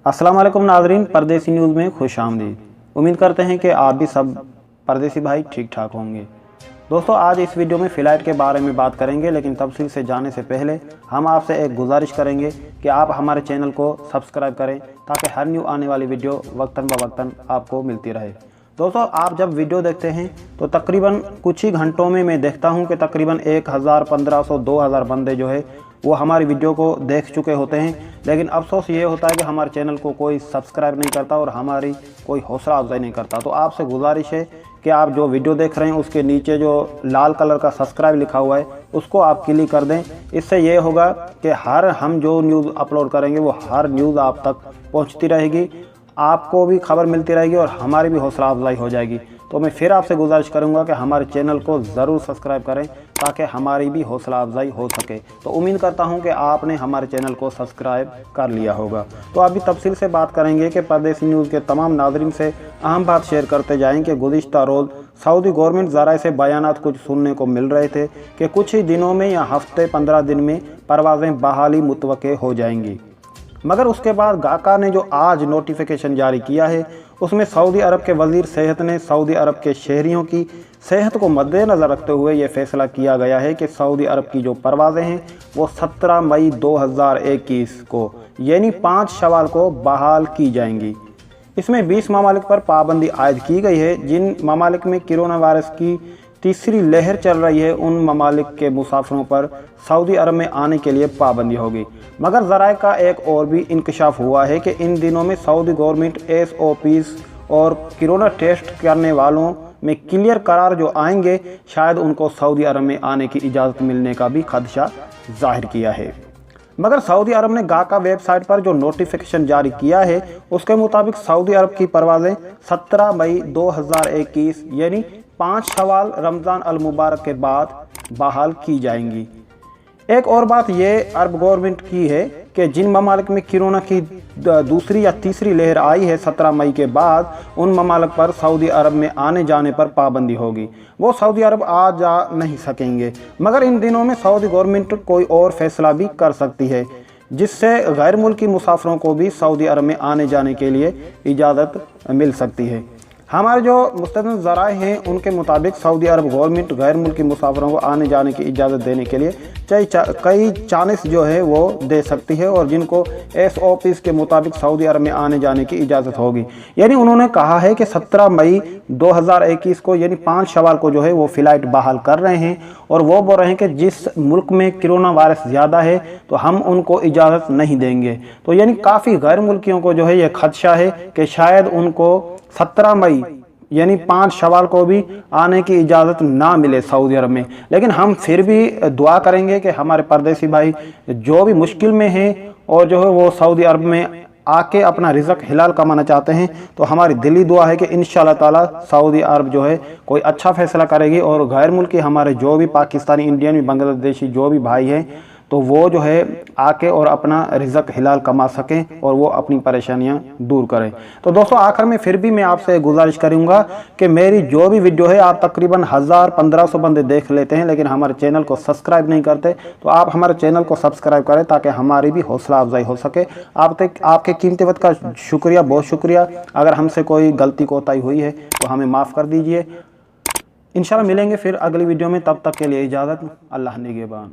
अस्सलाम वालेकुम नाज़रीन, परदेसी न्यूज़ में खुश आमदीद। उम्मीद करते हैं कि आप भी सब परदेसी भाई ठीक ठाक होंगे। दोस्तों, आज इस वीडियो में फ़्लाइट के बारे में बात करेंगे, लेकिन तफसील से जाने से पहले हम आपसे एक गुजारिश करेंगे कि आप हमारे चैनल को सब्सक्राइब करें ताकि हर न्यू आने वाली वीडियो वक्तन ब वक्तन आपको मिलती रहे। दोस्तों, आप जब वीडियो देखते हैं तो तकरीबन कुछ ही घंटों में मैं देखता हूं कि तकरीबन 1000, 1500, 2000 बंदे जो है वो हमारी वीडियो को देख चुके होते हैं। लेकिन अफसोस ये होता है कि हमारे चैनल को कोई सब्सक्राइब नहीं करता और हमारी कोई हौसला अफजाई नहीं करता। तो आपसे गुजारिश है कि आप जो वीडियो देख रहे हैं उसके नीचे जो लाल कलर का सब्सक्राइब लिखा हुआ है उसको आप क्लिक कर दें। इससे ये होगा कि हम जो न्यूज़ अपलोड करेंगे वो हर न्यूज़ आप तक पहुँचती रहेगी, आपको भी खबर मिलती रहेगी और हमारी भी हौसला अफजाई हो जाएगी। तो मैं फिर आपसे गुजारिश करूंगा कि हमारे चैनल को ज़रूर सब्सक्राइब करें ताकि हमारी भी हौसला अफजाई हो सके। तो उम्मीद करता हूं कि आपने हमारे चैनल को सब्सक्राइब कर लिया होगा। तो अभी तफसील से बात करेंगे कि परदेसी न्यूज़ के तमाम नाज़रीन से अहम बात शेयर करते जाएँ कि गुज़िश्ता रोज़ सऊदी गवर्नमेंट ज़राए से बयानात कुछ सुनने को मिल रहे थे कि कुछ ही दिनों में या हफ्ते 15 दिन में परवाज़ें बहाली मुतवक्के हो जाएंगी। मगर उसके बाद गाका ने जो आज नोटिफिकेशन जारी किया है उसमें सऊदी अरब के वज़ीर सेहत ने सऊदी अरब के शहरियों की सेहत को मद्देनज़र रखते हुए ये फैसला किया गया है कि सऊदी अरब की जो परवाज़ें हैं वो 17 मई 2021 को यानी 5 शवाल को बहाल की जाएंगी। इसमें 20 ममालिक पर पाबंदी आयद की गई है। जिन ममालिक में कोरोना वायरस की तीसरी लहर चल रही है उन ममालिक के मुसाफिरों पर सऊदी अरब में आने के लिए पाबंदी होगी। मगर ज़राए का एक और भी इंकशाफ हुआ है कि इन दिनों में सऊदी गवर्नमेंट SOPs और कोरोना टेस्ट करने वालों में क्लियर करार जो आएंगे शायद उनको सऊदी अरब में आने की इजाज़त मिलने का भी खदशा जाहिर किया है। मगर सऊदी अरब ने गाका वेबसाइट पर जो नोटिफिकेशन जारी किया है उसके मुताबिक सऊदी अरब की परवाज़ें 17 मई 2021 यानी 5 शवाल रमज़ान अल मुबारक के बाद बहाल की जाएंगी। एक और बात ये अरब गवर्नमेंट की है कि जिन ममालिक में कोरोना की दूसरी या तीसरी लहर आई है 17 मई के बाद उन ममालिक पर सऊदी अरब में आने जाने पर पाबंदी होगी। वो सऊदी अरब आ जा नहीं सकेंगे। मगर इन दिनों में सऊदी गवर्नमेंट कोई और फैसला भी कर सकती है जिससे गैर मुल्की मुसाफिरों को भी सऊदी अरब में आने जाने के लिए इजाज़त मिल सकती है। हमारे जो मुस्तक़िल ज़राए हैं उनके मुताबिक सऊदी अरब गवर्नमेंट गैर मुल्की मुसाफिरों को आने जाने की इजाज़त देने के लिए कई चांस जो है वो दे सकती है और जिनको SOPs के मुताबिक सऊदी अरब में आने जाने की इजाज़त होगी। यानी उन्होंने कहा है कि 17 मई 2021 को यानी 5 शवाल को जो है वो फ़्लाइट बहाल कर रहे हैं और वो बोल रहे हैं कि जिस मुल्क में कोरोना वायरस ज़्यादा है तो हम उनको इजाज़त नहीं देंगे। तो यानी काफ़ी गैर मुल्कियों को जो है ये खदशा है कि शायद उनको 17 मई यानी 5 शवाल को भी आने की इजाज़त ना मिले सऊदी अरब में। लेकिन हम फिर भी दुआ करेंगे कि हमारे परदेसी भाई जो भी मुश्किल में हैं और जो है वो सऊदी अरब में आके अपना रिज़्क़ हिलाल कमाना चाहते हैं तो हमारी दिली दुआ है कि इंशाअल्लाह ताला सऊदी अरब जो है कोई अच्छा फ़ैसला करेगी और गैर मुल्की हमारे जो भी पाकिस्तानी, इंडियन, बांग्लादेशी जो भी भाई हैं तो वो जो है आके और अपना रिज़्क़ हिलाल कमा सकें और वो अपनी परेशानियां दूर करें। तो दोस्तों, आखिर में फिर भी मैं आपसे गुजारिश करूंगा कि मेरी जो भी वीडियो है आप तकरीबन 1000, 1500 बंदे देख लेते हैं लेकिन हमारे चैनल को सब्सक्राइब नहीं करते। तो आप हमारे चैनल को सब्सक्राइब करें ताकि हमारी भी हौसला अफजाई हो सके। आपके कीमती वक्त का शुक्रिया, बहुत शुक्रिया। अगर हमसे कोई गलती कोताही हुई है तो हमें माफ़ कर दीजिए। इंशाल्लाह मिलेंगे फिर अगली वीडियो में, तब तक के लिए इजाज़त। अल्लाह निगहबान।